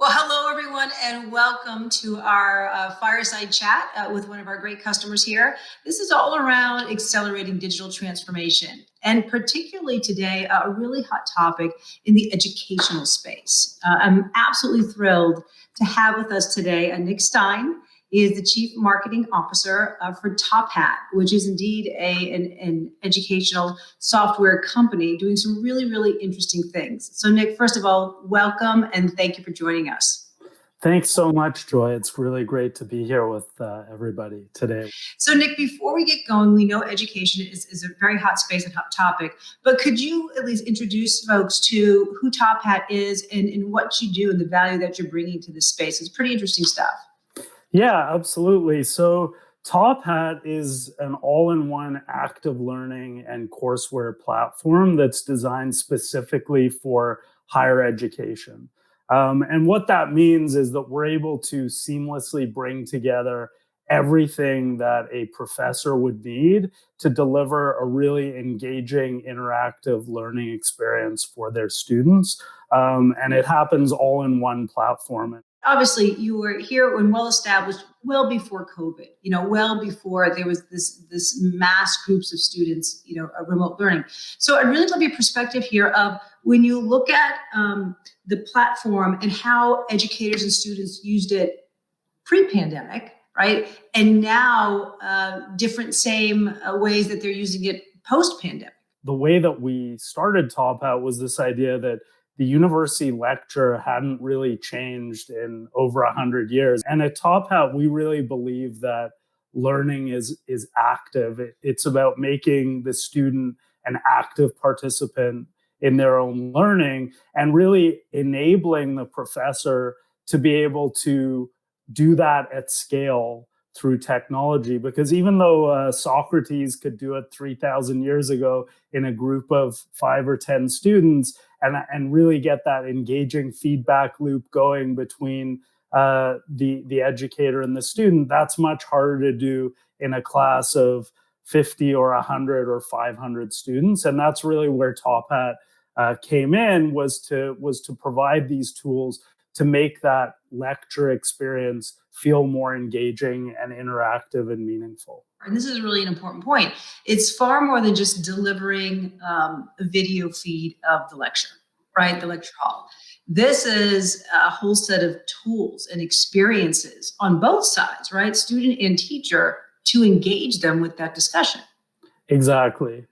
Well, hello, everyone, and welcome to our fireside chat with one of our great customers here. This is all around accelerating digital transformation, and particularly today, a really hot topic in the educational space. I'm absolutely thrilled to have with us today Nick Stein. He is the Chief Marketing Officer for Top Hat, which is indeed an educational software company doing some really, really interesting things. So, Nick, first of all, welcome and thank you for joining us. Thanks so much, Joy. It's really great to be here with everybody today. So, Nick, before we get going, we know education is a very hot space and hot topic, but could you at least introduce folks to who Top Hat is and what you do and the value that you're bringing to this space? It's pretty interesting stuff. Yeah, absolutely. So Top Hat is an all-in-one active learning and courseware platform that's designed specifically for higher education. And what that means is that we're able to seamlessly bring together everything that a professor would need to deliver a really engaging, interactive learning experience for their students. And it happens all in one platform. Obviously, you were here when well established, well before COVID. Well before there was this mass groups of students, remote learning. So I'd really love your perspective here of when you look at the platform and how educators and students used it pre-pandemic, right? And now different same ways that they're using it post-pandemic. The way that we started Top Hat was this idea that the university lecture hadn't really changed in over 100 years. And at Top Hat, we really believe that learning is active. It's about making the student an active participant in their own learning and really enabling the professor to be able to do that at scale through technology. Because even though Socrates could do it 3,000 years ago in a group of 5 or 10 students, and really get that engaging feedback loop going between the educator and the student, that's much harder to do in a class of 50 or 100 or 500 students. And that's really where Top Hat came in, was to provide these tools to make that lecture experience feel more engaging and interactive and meaningful. And this is really an important point. It's far more than just delivering a video feed of the lecture, right? The lecture hall. This is a whole set of tools and experiences on both sides, right? Student and teacher, to engage them with that discussion. Exactly.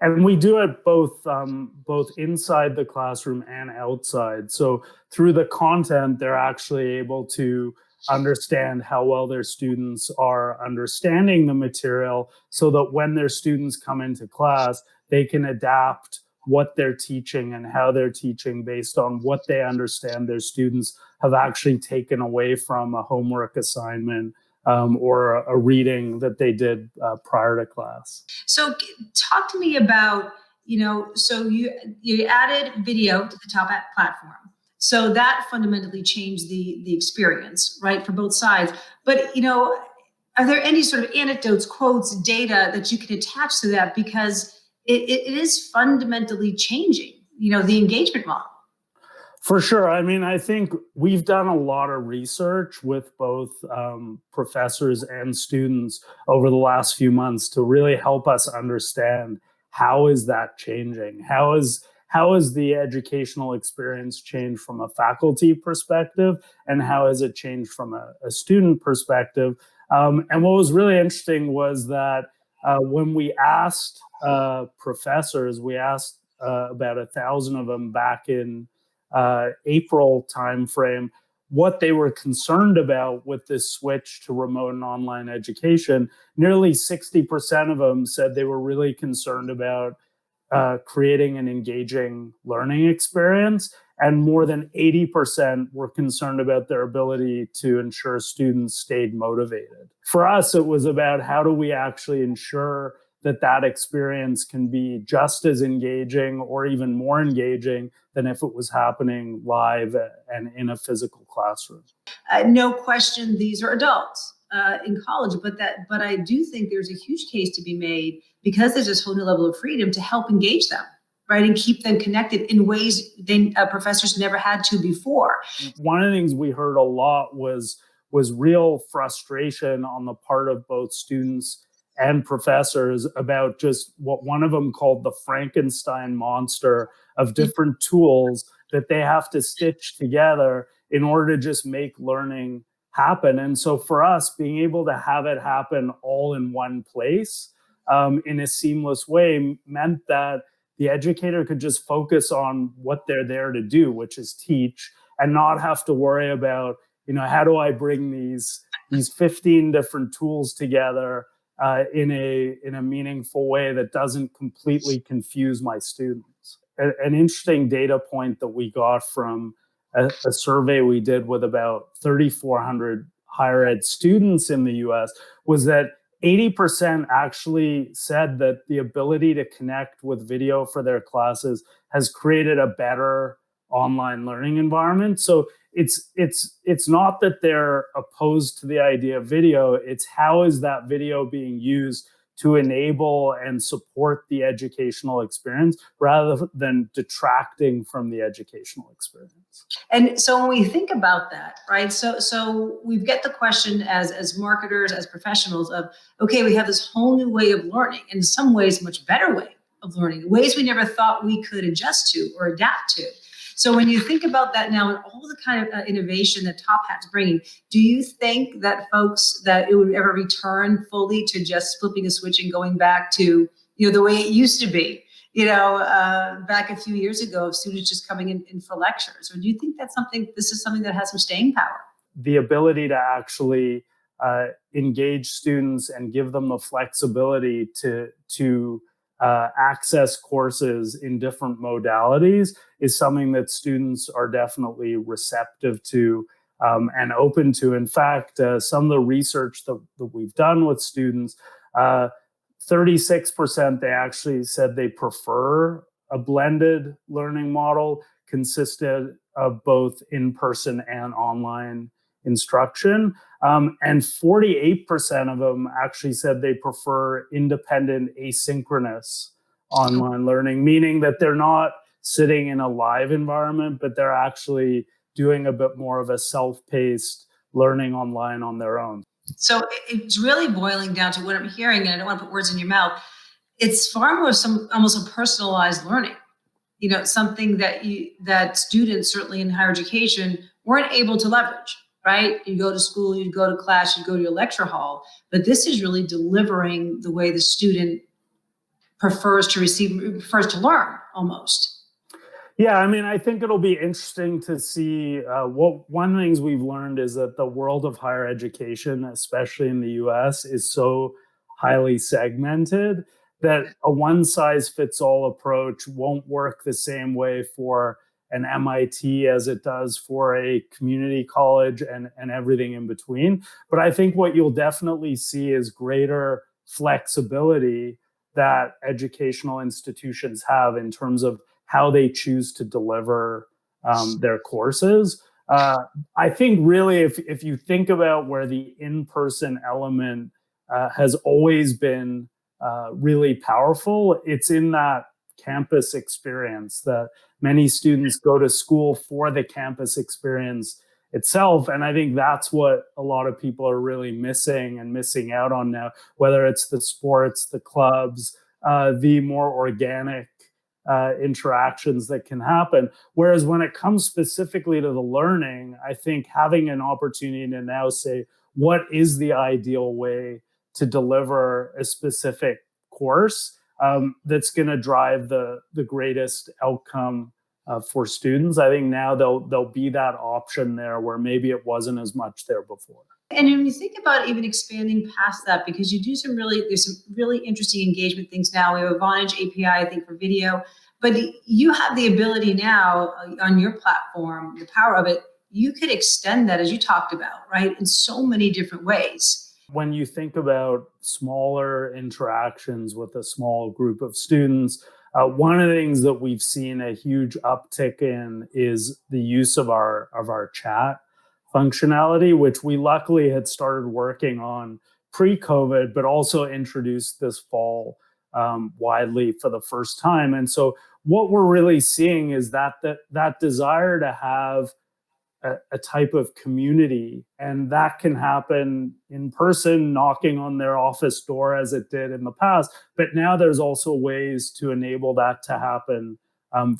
And we do it both inside the classroom and outside. So through the content, they're actually able to understand how well their students are understanding the material, so that when their students come into class, they can adapt what they're teaching and how they're teaching based on what they understand their students have actually taken away from a homework assignment or a reading that they did prior to class. So talk to me about, so you added video to the Top Hat platform. So that fundamentally changed the experience, right, for both sides. But, are there any sort of anecdotes, quotes, data that you can attach to that? Because it is fundamentally changing, the engagement model. For sure. I mean, I think we've done a lot of research with both professors and students over the last few months to really help us understand how is that changing? How has the educational experience changed from a faculty perspective, and how has it changed from a student perspective? And what was really interesting was that when we asked professors, we asked about 1,000 of them back in April timeframe, what they were concerned about with this switch to remote and online education. Nearly 60% of them said they were really concerned about creating an engaging learning experience, and more than 80% were concerned about their ability to ensure students stayed motivated. For us, it was about how do we actually ensure that experience can be just as engaging or even more engaging than if it was happening live and in a physical classroom. No question, these are adults in college, but I do think there's a huge case to be made, because there's this whole new level of freedom, to help engage them, right? And keep them connected in ways professors never had to before. One of the things we heard a lot was real frustration on the part of both students and professors about just what one of them called the Frankenstein monster of different tools that they have to stitch together in order to just make learning happen. And so for us, being able to have it happen all in one place in a seamless way meant that the educator could just focus on what they're there to do, which is teach, and not have to worry about, how do I bring these 15 different tools together in a meaningful way that doesn't completely confuse my students. An interesting data point that we got from a survey we did with about 3,400 higher ed students in the US was that 80% actually said that the ability to connect with video for their classes has created a better online learning environment. So it's not that they're opposed to the idea of video, it's how is that video being used to enable and support the educational experience rather than detracting from the educational experience. And so when we think about that, right? So we get the question as marketers, as professionals of, okay, we have this whole new way of learning, in some ways, much better way of learning, ways we never thought we could adjust to or adapt to. So when you think about that now and all the kind of innovation that Top Hat's bringing, do you think that that it would ever return fully to just flipping a switch and going back to, the way it used to be, back a few years ago of students just coming in for lectures? Or do you think this is something that has some staying power? The ability to actually engage students and give them the flexibility to access courses in different modalities is something that students are definitely receptive to and open to. In fact, some of the research that we've done with students, 36% they actually said they prefer a blended learning model consisted of both in-person and online instruction. And 48% of them actually said they prefer independent, asynchronous online learning, meaning that they're not sitting in a live environment, but they're actually doing a bit more of a self-paced learning online on their own. So it's really boiling down to what I'm hearing, and I don't want to put words in your mouth. It's far more almost a personalized learning. Something that students, certainly in higher education, weren't able to leverage. Right? You go to school, you go to class, you go to your lecture hall, but this is really delivering the way the student prefers to learn almost. Yeah, I think it'll be interesting to see one of the things we've learned is that the world of higher education, especially in the US, is so highly segmented that a one-size-fits-all approach won't work the same way for an MIT as it does for a community college and everything in between. But I think what you'll definitely see is greater flexibility that educational institutions have in terms of how they choose to deliver their courses. I think really if you think about where the in-person element has always been really powerful, it's in that campus experience that many students go to school for the campus experience itself. And I think that's what a lot of people are really missing out on now, whether it's the sports, the clubs, the more organic interactions that can happen. Whereas when it comes specifically to the learning, I think having an opportunity to now say, what is the ideal way to deliver a specific course that's going to drive the greatest outcome for students? I think now there'll be that option there where maybe it wasn't as much there before. And when you think about even expanding past that, because you do there's some really interesting engagement things now. We have a Vonage API, I think, for video, but you have the ability now on your platform, the power of it, you could extend that, as you talked about, right, in so many different ways. When you think about smaller interactions with a small group of students, one of the things that we've seen a huge uptick in is the use of our chat functionality, which we luckily had started working on pre-COVID, but also introduced this fall widely for the first time. And so what we're really seeing is that desire to have a type of community, and that can happen in person, knocking on their office door as it did in the past. But now there's also ways to enable that to happen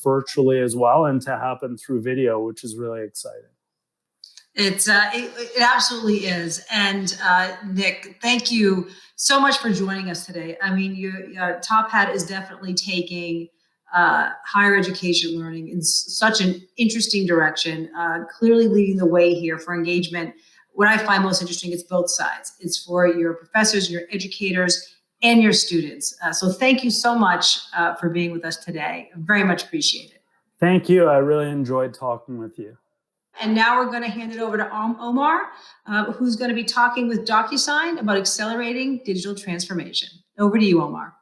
virtually as well, and to happen through video, which is really exciting. It absolutely is. And Nick, thank you so much for joining us today. I mean, your Top Hat is definitely taking higher education learning in such an interesting direction, clearly leading the way here for engagement. What I find most interesting is both sides. It's for your professors, your educators, and your students. So thank you so much for being with us today. Very much appreciate it. Thank you. I really enjoyed talking with you. And now we're going to hand it over to Omar, who's going to be talking with DocuSign about accelerating digital transformation. Over to you, Omar.